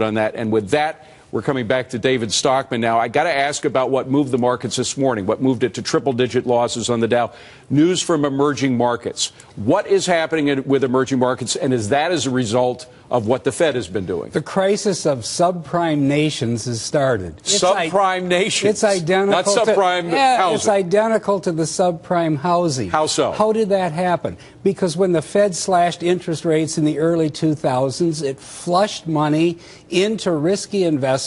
on that. And with that, we're coming back to David Stockman now. I got to ask about what moved the markets this morning, what moved it to triple-digit losses on the Dow. News from emerging markets. What is happening with emerging markets, and is that as a result of what the Fed has been doing? The crisis of subprime nations has started. Subprime nations? It's identical. Not subprime housing. It's identical to the subprime housing. How so? How did that happen? Because when the Fed slashed interest rates in the early 2000s, it flushed money into risky investments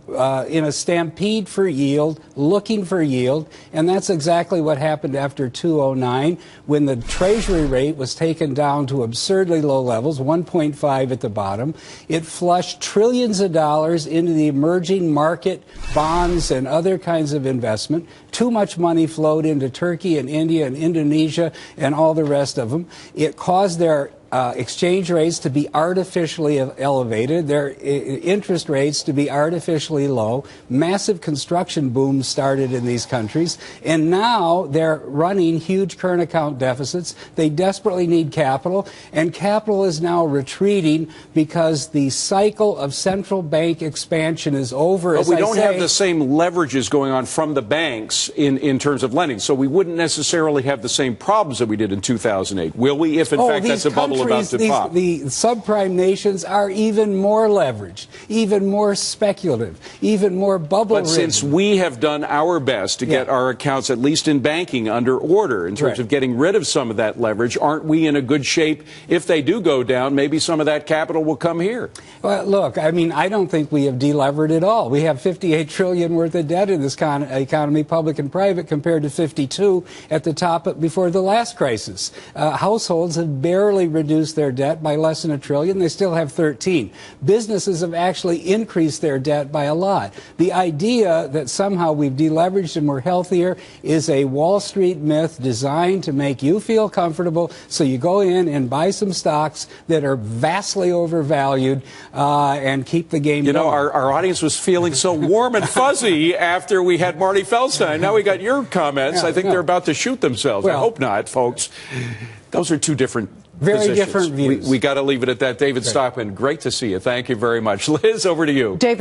in a stampede for yield, looking for yield, and that's exactly what happened after 2009 when the Treasury rate was taken down to absurdly low levels, 1.5 at the bottom. It flushed trillions of dollars into the emerging market bonds and other kinds of investment. Too much money flowed into Turkey and India and Indonesia and all the rest of them. It caused their exchange rates to be artificially elevated, their interest rates to be artificially low. Massive construction booms started in these countries, and now they're running huge current account deficits. They desperately need capital, and capital is now retreating because the cycle of central bank expansion is over. But we don't have the same leverages going on from the banks in terms of lending, so we wouldn't necessarily have the same problems that we did in 2008. Will we, if in fact that's a bubble about to pop? The subprime nations are even more leveraged, even more speculative, even more bubble-ridden. But since we have done our best to get our accounts, at least in banking, under order in terms of getting rid of some of that leverage, aren't we in a good shape? If they do go down, maybe some of that capital will come here. Well, look, I mean, I don't think we have delevered at all. We have $58 trillion worth of debt in this economy, public and private, compared to 52 at the top before the last crisis. Households have barely reduced their debt by less than $1 trillion. They still have 13. Businesses have actually increased their debt by a lot. The idea that somehow we've deleveraged and we're healthier is a Wall Street myth designed to make you feel comfortable, so you go in and buy some stocks that are vastly overvalued and keep the game going. You know, our audience was feeling so warm and fuzzy after we had Marty Feldstein. Now we got your comments. I think they're about to shoot themselves. Well, I hope not, folks. Those are two different Very different views. We got to leave it at that. David Stockman, great to see you. Thank you very much. Liz, over to you. David.